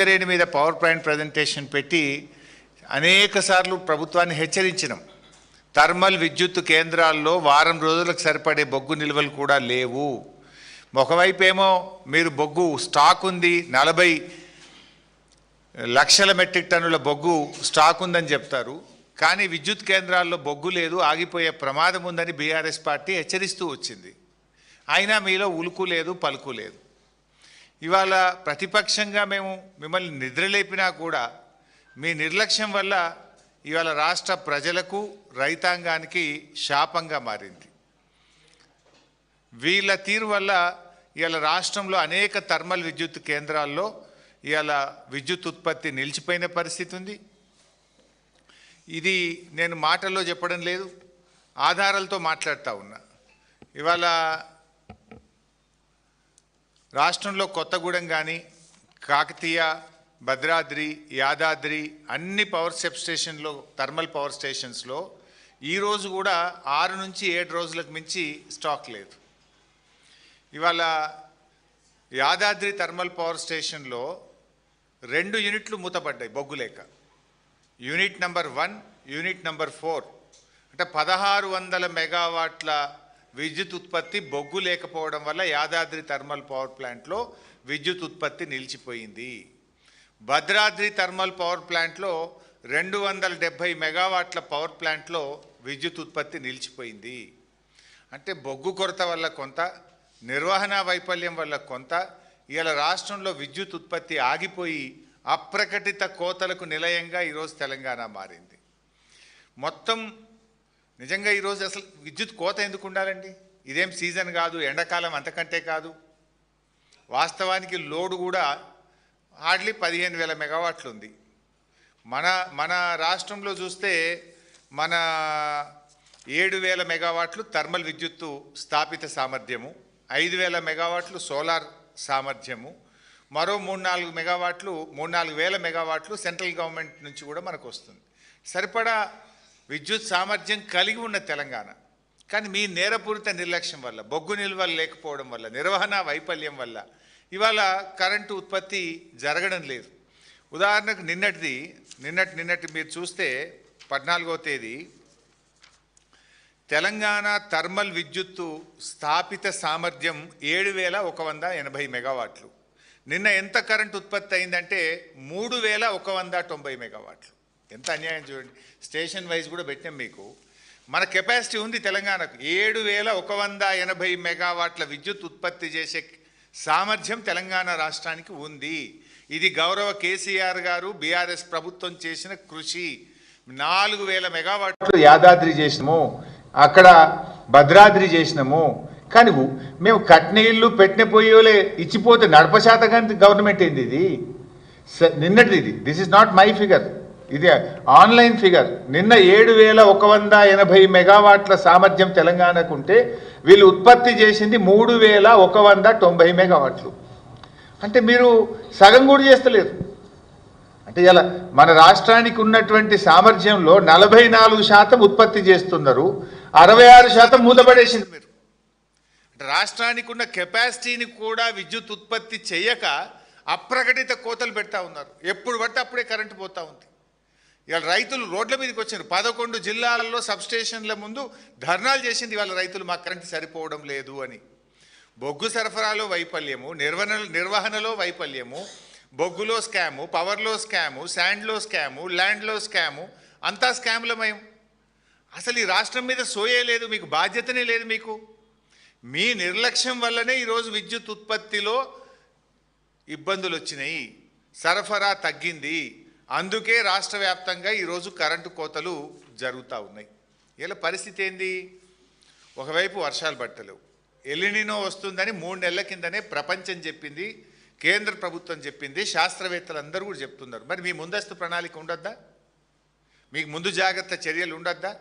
శ్రేణి మీద power point presentation పెట్టి అనేక సార్లు ప్రభుత్వాన్ని హెచ్చరించినాం. థర్మల్ విద్యుత్ కేంద్రాల్లో వారం రోజులకు సరిపడే బొగ్గు నిల్వలు కూడా లేవు. ఒకవైపు ఏమో మీరు బొగ్గు స్టాక్ ఉంది, 40 లక్షల మెట్రిక్ టన్నుల బొగ్గు స్టాక్ ఉందని చెప్తారు. కానీ విద్యుత్ కేంద్రాల్లో బొగ్గు లేదు, ఆగిపోయే ప్రమాదం ఉందని బీఆర్ఎస్ పార్టీ హెచ్చరిస్తూ వచ్చింది. అయినా మీలో ఉలుకు లేదు, పలుకు లేదు. ఇవాళ ప్రతిపక్షంగా మేము మిమ్మల్ని నిద్రలేపినా కూడా మీ నిర్లక్ష్యం వల్ల ఇవాళ రాష్ట్ర ప్రజలకు, రైతాంగానికి శాపంగా మారింది. వీళ్ళ తీరు వల్ల ఇవాళ రాష్ట్రంలో అనేక థర్మల్ విద్యుత్ కేంద్రాల్లో ఇవాళ విద్యుత్ ఉత్పత్తి నిలిచిపోయిన పరిస్థితి ఉంది. ఇది నేను మాటల్లో చెప్పడం లేదు, ఆధారాలతో మాట్లాడుతూ ఉన్నా. ఇవాళ రాష్ట్రంలో కొత్తగూడెం కానీ, కాకతీయ, భద్రాద్రి, యాదాద్రి అన్ని పవర్ స్టేషన్లో, థర్మల్ పవర్ స్టేషన్స్లో ఈరోజు కూడా 6 నుంచి 7 రోజులకు మించి స్టాక్ లేదు. ఇవాళ యాదాద్రి థర్మల్ పవర్ స్టేషన్లో 2 యూనిట్లు మూతపడ్డాయి బొగ్గు లేక. యూనిట్ నెంబర్ 1, యూనిట్ నెంబర్ 4 అంటే 1600 మెగావాట్ల విద్యుత్ ఉత్పత్తి బొగ్గు లేకపోవడం వల్ల యాదాద్రి థర్మల్ పవర్ ప్లాంట్లో విద్యుత్ ఉత్పత్తి నిలిచిపోయింది. భద్రాద్రి థర్మల్ పవర్ ప్లాంట్లో 270 మెగావాట్ల పవర్ ప్లాంట్లో విద్యుత్ ఉత్పత్తి నిలిచిపోయింది. అంటే బొగ్గు కొరత వల్ల కొంత, నిర్వహణ వైఫల్యం వల్ల కొంత, ఇవాళ రాష్ట్రంలో విద్యుత్ ఉత్పత్తి ఆగిపోయి అప్రకటిత కోతలకు నిలయంగా ఈరోజు తెలంగాణ మారింది. మొత్తం నిజంగా ఈరోజు అసలు విద్యుత్ కోత ఎందుకు ఉండాలండి? ఇదేం సీజన్ కాదు, ఎండాకాలం అంతకంటే కాదు. వాస్తవానికి లోడ్ కూడా హార్డ్లీ 15,000 మెగావాట్లు ఉంది. మన రాష్ట్రంలో చూస్తే మన 7,000 మెగావాట్లు థర్మల్ విద్యుత్తు స్థాపిత సామర్థ్యము, 5,000 మెగావాట్లు సోలార్ సామర్థ్యము, మరో 3-4 మెగావాట్లు 3-4 వేల మెగావాట్లు సెంట్రల్ గవర్నమెంట్ నుంచి కూడా మనకు వస్తుంది. సరిపడా విద్యుత్ సామర్థ్యం కలిగి ఉన్న తెలంగాణ. కానీ మీ నేరపూరిత నిర్లక్ష్యం వల్ల, బొగ్గు నిల్వలు లేకపోవడం వల్ల, నిర్వహణ వైఫల్యం వల్ల ఇవాళ కరెంటు ఉత్పత్తి జరగడం లేదు. ఉదాహరణకు నిన్నటి మీరు చూస్తే 14వ తేదీ తెలంగాణ థర్మల్ విద్యుత్తు స్థాపిత సామర్థ్యం 7,180 మెగావాట్లు. నిన్న ఎంత కరెంటు ఉత్పత్తి అయిందంటే 3,190 మెగావాట్లు. ఎంత అన్యాయం చూడండి. స్టేషన్ వైజ్ కూడా పెట్టాం మీకు. మన కెపాసిటీ ఉంది తెలంగాణకు 7,180 మెగావాట్ల విద్యుత్ ఉత్పత్తి చేసే సామర్థ్యం తెలంగాణ రాష్ట్రానికి ఉంది. ఇది గౌరవ కేసీఆర్ గారు, బీఆర్ఎస్ ప్రభుత్వం చేసిన కృషి. 4,000 మెగావాట్లు యాదాద్రి చేసినాము, అక్కడ భద్రాద్రి చేసినాము. కానీ మేము కట్నీళ్ళు పెట్టిన పోయేలే ఇచ్చిపోతే నడపశాతకానికి గవర్నమెంట్ ఏంది? ఇది నిన్నటిది. This is not my figure, ఇది ఆన్లైన్ ఫిగర్. నిన్న 7,180 మెగావాట్ల సామర్థ్యం తెలంగాణకు ఉంటే వీళ్ళు ఉత్పత్తి చేసింది 3,190 మెగావాట్లు. అంటే మీరు సగం కూడా చేస్తలేరు. అంటే ఇలా మన రాష్ట్రానికి ఉన్నటువంటి సామర్థ్యంలో 44% ఉత్పత్తి చేస్తున్నారు, 66% మూతపడేసింది మీరు. అంటే రాష్ట్రానికి ఉన్న కెపాసిటీని కూడా విద్యుత్ ఉత్పత్తి చేయక అప్రకటిత కోతలు పెడతా ఉన్నారు. ఎప్పుడు పడితే అప్పుడే కరెంటు పోతూ ఉంది. ఇవాళ రైతులు రోడ్ల మీదకి వచ్చారు. 11 జిల్లాలలో సబ్స్టేషన్ల ముందు ధర్నాలు చేసింది ఇవాళ రైతులు, మా కరెంటు సరిపోవడం లేదు అని. బొగ్గు సరఫరాలో వైఫల్యము, నిర్వహణలో వైఫల్యము, బొగ్గులో స్కాము, పవర్లో స్కాము, శాండ్లో స్కాము, ల్యాండ్లో స్కాము, అంతా స్కాములమయం. అసలు ఈ రాష్ట్రం మీద సోయే లేదు, మీకు బాధ్యతనే లేదు. మీకు మీ నిర్లక్ష్యం వల్లనే ఈరోజు విద్యుత్ ఉత్పత్తిలో ఇబ్బందులు వచ్చినాయి, సరఫరా తగ్గింది. అందుకే రాష్ట్ర వ్యాప్తంగా ఈరోజు కరెంటు కోతలు జరుగుతూ ఉన్నాయి. ఇలా పరిస్థితి ఏంది? ఒకవైపు వర్షాలు పట్టలేవు, ఎలినినో వస్తుందని 3 నెలల కిందనే ప్రపంచం చెప్పింది, కేంద్ర ప్రభుత్వం చెప్పింది, శాస్త్రవేత్తలు అందరూ కూడా చెప్తున్నారు. మరి మీ ముందస్తు ప్రణాళిక ఉండొద్దా? మీకు ముందు జాగ్రత్త చర్యలు ఉండొద్దా?